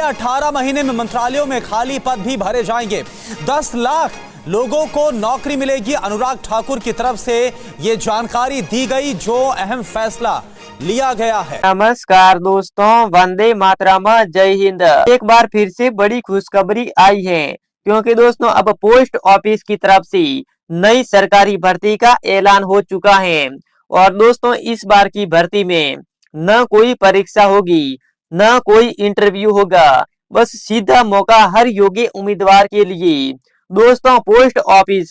अगले 18 महीने में मंत्रालयों में खाली पद भी भरे जाएंगे। 10 लाख लोगों को नौकरी मिलेगी। अनुराग ठाकुर की तरफ से ये जानकारी दी गई, जो अहम फैसला लिया गया है। नमस्कार दोस्तों, वंदे मातरम, जय हिंद। एक बार फिर से बड़ी खुशखबरी आई है, क्योंकि दोस्तों अब पोस्ट ऑफिस की तरफ से नई सरकारी भर्ती का ऐलान हो चुका है। और दोस्तों इस बार की भर्ती में न कोई परीक्षा होगी, न कोई इंटरव्यू होगा, बस सीधा मौका हर योग्य उम्मीदवार के लिए। दोस्तों पोस्ट ऑफिस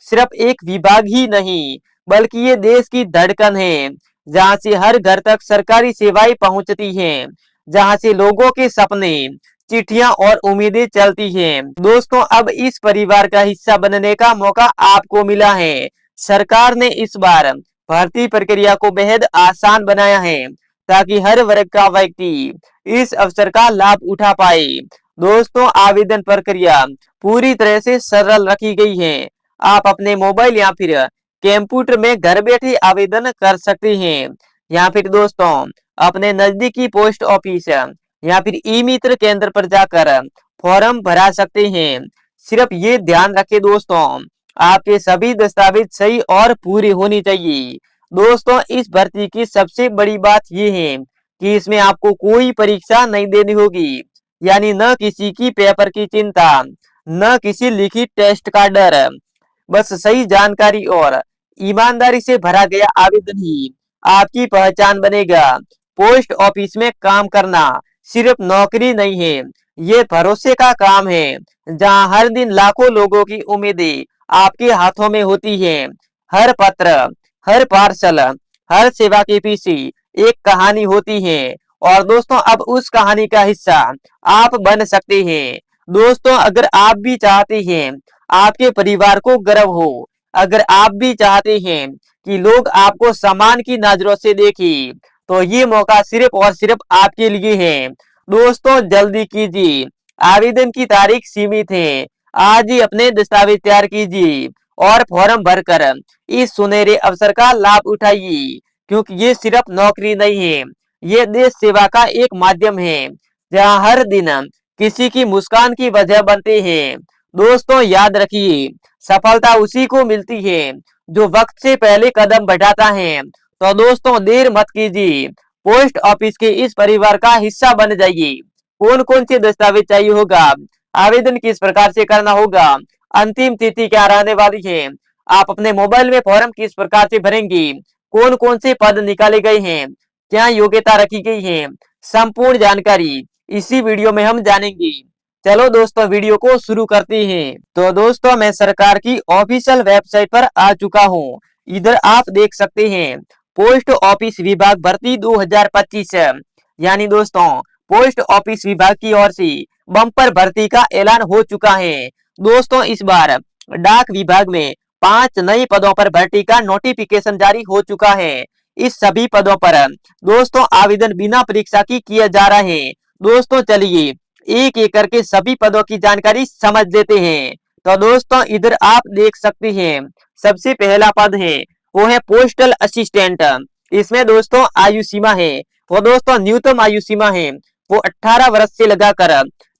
सिर्फ एक विभाग ही नहीं, बल्कि ये देश की धड़कन है, जहां से हर घर तक सरकारी सेवाएं पहुंचती हैं, जहां से लोगों के सपने, चिट्ठियां और उम्मीदें चलती हैं। दोस्तों अब इस परिवार का हिस्सा बनने का मौका आपको मिला है। सरकार ने इस बार भर्ती प्रक्रिया को बेहद आसान बनाया है, ताकि हर वर्ग का व्यक्ति इस अवसर का लाभ उठा पाए। दोस्तों आवेदन प्रक्रिया पूरी तरह से सरल रखी गई है। आप अपने मोबाइल या फिर कंप्यूटर में घर बैठे आवेदन कर सकते हैं, या फिर दोस्तों अपने नजदीकी पोस्ट ऑफिस या फिर ई मित्र केंद्र पर जाकर फॉर्म भरा सकते हैं। सिर्फ ये ध्यान रखें दोस्तों, आपके सभी दस्तावेज सही और पूरे होने चाहिए। दोस्तों इस भर्ती की सबसे बड़ी बात यह है कि इसमें आपको कोई परीक्षा नहीं देनी होगी, यानी न किसी की पेपर की चिंता, न किसी लिखित टेस्ट का डर। बस सही जानकारी और ईमानदारी से भरा गया आवेदन ही आपकी पहचान बनेगा। पोस्ट ऑफिस में काम करना सिर्फ नौकरी नहीं है, ये भरोसे का काम है, जहां हर दिन लाखों लोगों की उम्मीदें आपके हाथों में होती हैं। हर पत्र, हर पार्सल, हर सेवा के पीछे एक कहानी होती है, और दोस्तों अब उस कहानी का हिस्सा आप बन सकते हैं। दोस्तों अगर आप भी चाहते हैं आपके परिवार को गर्व हो, अगर आप भी चाहते हैं कि लोग आपको सम्मान की नजरों से देखें, तो ये मौका सिर्फ और सिर्फ आपके लिए है। दोस्तों जल्दी कीजिए, आवेदन की तारीख सीमित है। आज ही अपने दस्तावेज तैयार कीजिए और फॉर्म भरकर इस सुनहरे अवसर का लाभ उठाइए, क्योंकि ये सिर्फ नौकरी नहीं है, ये देश सेवा का एक माध्यम है, जहां हर दिन किसी की मुस्कान की वजह बनते हैं। दोस्तों याद रखिए, सफलता उसी को मिलती है जो वक्त से पहले कदम बढ़ाता है। तो दोस्तों देर मत कीजिए, पोस्ट ऑफिस के इस परिवार का हिस्सा बन जाइए। कौन कौन से दस्तावेज चाहिए होगा, आवेदन किस प्रकार से करना होगा, अंतिम तिथि क्या रहने वाली है, आप अपने मोबाइल में फॉर्म किस प्रकार से भरेंगे, कौन कौन से पद निकाले गए हैं, क्या योग्यता रखी गई है, संपूर्ण जानकारी इसी वीडियो में हम जानेंगे। चलो दोस्तों वीडियो को शुरू करते हैं। तो दोस्तों मैं सरकार की ऑफिशियल वेबसाइट पर आ चुका हूँ। इधर आप देख सकते हैं पोस्ट ऑफिस विभाग भर्ती 2025, यानी दोस्तों पोस्ट ऑफिस विभाग की ओर से बम्पर भर्ती का ऐलान हो चुका है। दोस्तों इस बार डाक विभाग में 5 नए पदों पर भर्ती का नोटिफिकेशन जारी हो चुका है। इस सभी पदों पर दोस्तों आवेदन बिना परीक्षा की किया जा रहा है। दोस्तों चलिए एक एक करके सभी पदों की जानकारी समझ लेते हैं। तो दोस्तों इधर आप देख सकते हैं सबसे पहला पद है वो है पोस्टल असिस्टेंट। इसमें दोस्तों आयु सीमा है वो दोस्तों न्यूनतम आयु सीमा है वो 18 वर्ष से लगाकर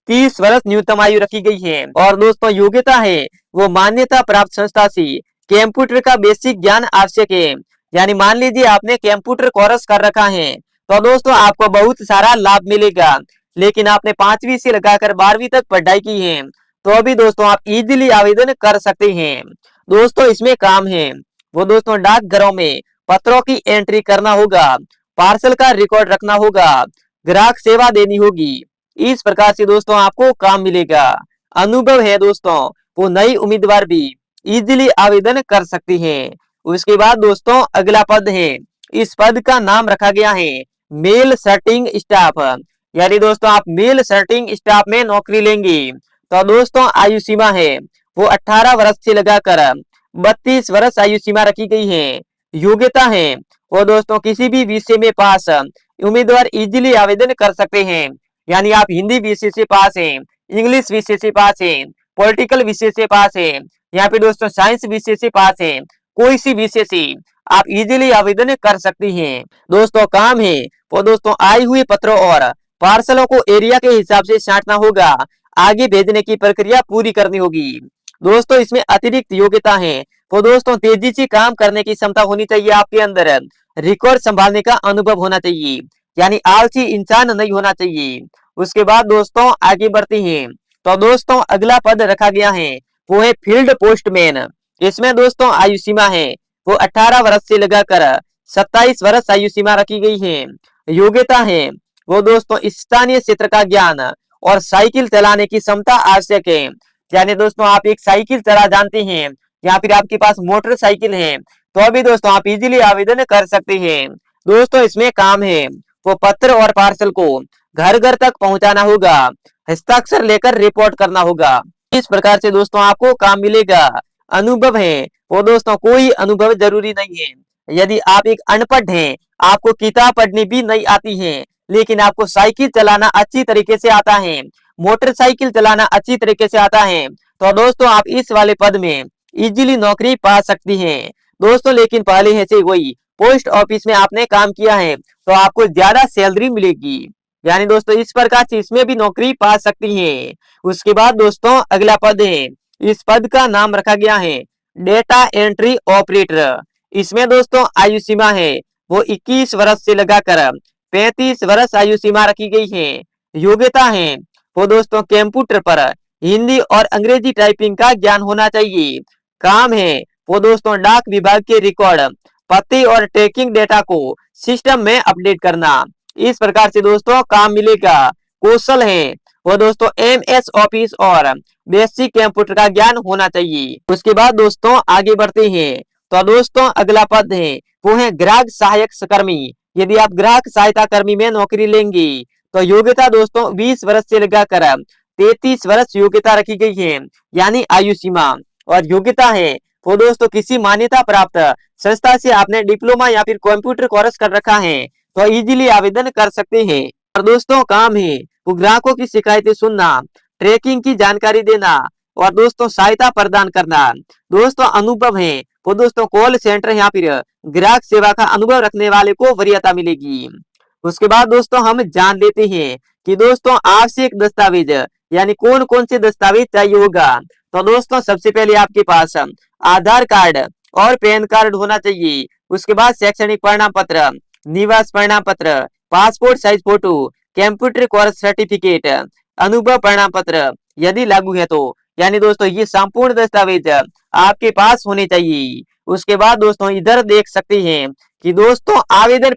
30 वर्ष न्यूनतम आयु रखी गई है। और दोस्तों योग्यता है वो मान्यता प्राप्त संस्था से कंप्यूटर का बेसिक ज्ञान आवश्यक है, यानी मान लीजिए आपने कंप्यूटर कोर्स कर रखा है तो दोस्तों आपको बहुत सारा लाभ मिलेगा। लेकिन आपने 5वीं से लगाकर 12वीं तक पढ़ाई की है तो भी दोस्तों आप इजीली आवेदन कर सकते हैं। दोस्तों इसमें काम है वो दोस्तों डाकघरों में पत्रों की एंट्री करना होगा, पार्सल का रिकॉर्ड रखना होगा, ग्राहक सेवा देनी होगी। इस प्रकार से दोस्तों आपको काम मिलेगा। अनुभव है दोस्तों वो नई उम्मीदवार भी इजीली आवेदन कर सकती हैं। उसके बाद दोस्तों अगला पद है, इस पद का नाम रखा गया है मेल सर्टिंग स्टाफ, यानी दोस्तों आप मेल सर्टिंग स्टाफ में नौकरी लेंगे। तो दोस्तों आयु सीमा है वो 18 वर्ष से लगाकर 32 वर्ष आयु सीमा रखी गई है। योग्यता है वो दोस्तों किसी भी विषय में पास उम्मीदवार इजीली आवेदन कर सकते हैं, यानी आप हिंदी विषय से पास हैं, इंग्लिश विषय से पास हैं, पॉलिटिकल विषय से पास हैं, या फिर दोस्तों साइंस विषय से पास हैं, कोई सी विषय से आप इजीली आवेदन कर सकते हैं। दोस्तों काम है वो दोस्तों आए हुए पत्रों और पार्सलों को एरिया के हिसाब से छांटना होगा, आगे भेजने की प्रक्रिया पूरी करनी होगी। दोस्तों इसमें अतिरिक्त योग्यता है, तो दोस्तों तेजी से काम करने की क्षमता होनी चाहिए आपके अंदर, रिकॉर्ड संभालने का अनुभव होना चाहिए, यानी आलसी इंसान नहीं होना चाहिए। उसके बाद दोस्तों आगे बढ़ते हैं, तो दोस्तों अगला पद रखा गया है वो है फील्ड पोस्टमैन। इसमें दोस्तों आयु सीमा है वो 18 वर्ष से लगाकर 27 वर्ष आयु सीमा रखी गई है। योग्यता है वो दोस्तों स्थानीय क्षेत्र का ज्ञान और साइकिल चलाने की क्षमता आवश्यक है, यानी दोस्तों आप एक साइकिल चला जानते हैं या फिर आपके पास मोटरसाइकिल है तो अभी दोस्तों आप इजीली आवेदन कर सकते हैं। दोस्तों इसमें काम है वो पत्र और पार्सल को घर घर तक पहुंचाना होगा, हस्ताक्षर लेकर रिपोर्ट करना होगा। इस प्रकार से दोस्तों आपको काम मिलेगा। अनुभव है वो दोस्तों कोई अनुभव जरूरी नहीं है, यदि आप एक अनपढ़ हैं, आपको किताब पढ़नी भी नहीं आती है, लेकिन आपको साइकिल चलाना अच्छी तरीके से आता है, मोटरसाइकिल चलाना अच्छी तरीके से आता है, तो दोस्तों आप इस वाले पद में इजीली नौकरी पा सकती हैं। दोस्तों लेकिन पहले है से वही पोस्ट ऑफिस में आपने काम किया है तो आपको ज्यादा सैलरी मिलेगी, यानी दोस्तों इस प्रकार से इसमें भी नौकरी पा सकती हैं। उसके बाद दोस्तों अगला पद है, इस पद का नाम रखा गया है डेटा एंट्री ऑपरेटर। इसमें दोस्तों आयु सीमा है वो 21 वर्ष से लगाकर 35 वर्ष आयु सीमा रखी गई है। योग्यता है वो दोस्तों कंप्यूटर पर हिंदी और अंग्रेजी टाइपिंग का ज्ञान होना चाहिए। काम है वो दोस्तों डाक विभाग के रिकॉर्ड, पते और ट्रैकिंग डेटा को सिस्टम में अपडेट करना। इस प्रकार से दोस्तों काम मिलेगा। कौशल है वो दोस्तों MS ऑफिस और बेसिक कंप्यूटर का ज्ञान होना चाहिए। उसके बाद दोस्तों आगे बढ़ते हैं, तो दोस्तों अगला पद है वो है ग्राहक सहायक कर्मी। यदि आप ग्राहक सहायता कर्मी में नौकरी लेंगे तो योग्यता दोस्तों 20 वर्ष से लगाकर 33 वर्ष योग्यता रखी गई है, यानी आयु सीमा। और योग्यता है वो दोस्तों किसी मान्यता प्राप्त संस्था से आपने डिप्लोमा या फिर कंप्यूटर कोर्स कर रखा है तो इजीली आवेदन कर सकते हैं। और दोस्तों काम है वो ग्राहकों की शिकायतें सुनना, ट्रैकिंग की जानकारी देना और दोस्तों सहायता प्रदान करना। दोस्तों अनुभव है वो दोस्तों कॉल सेंटर या फिर ग्राहक सेवा का अनुभव रखने वाले को वरीयता मिलेगी। उसके बाद दोस्तों हम जान लेते हैं कि दोस्तों आवश्यक दस्तावेज यानी कौन कौन से दस्तावेज चाहिए होगा। तो दोस्तों सबसे पहले आपके पास आधार कार्ड और पैन कार्ड होना चाहिए। उसके बाद शैक्षणिक प्रमाण पत्र, निवास प्रमाण पत्र, passport size photo, computer course certificate, अनुभव प्रमाण पत्र यदि लागू है तो, यानी दोस्तों ये संपूर्ण दस्तावेज आपके पास होने चाहिए। उसके बाद दोस्तों इधर देख सकते हैं कि दोस्तों आवेदन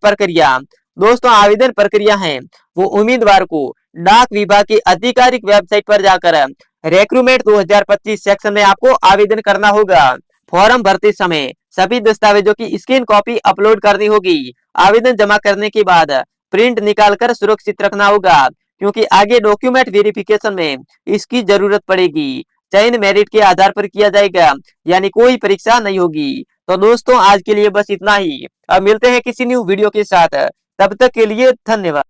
प्रक्रिया है वो उम्मीदवार को डाक विभाग की आधिकारिक वेबसाइट पर जाकर रिक्रूटमेंट 2025 सेक्शन में आपको आवेदन करना होगा। फॉर्म भरते समय सभी दस्तावेजों की स्कैन कॉपी अपलोड करनी होगी। आवेदन जमा करने के बाद प्रिंट निकालकर सुरक्षित रखना होगा, क्योंकि आगे डॉक्यूमेंट वेरिफिकेशन में इसकी जरूरत पड़ेगी। चयन मेरिट के आधार पर किया जाएगा, यानी कोई परीक्षा नहीं होगी। तो दोस्तों आज के लिए बस इतना ही, अब मिलते हैं किसी न्यू वीडियो के साथ, तब तक के लिए धन्यवाद।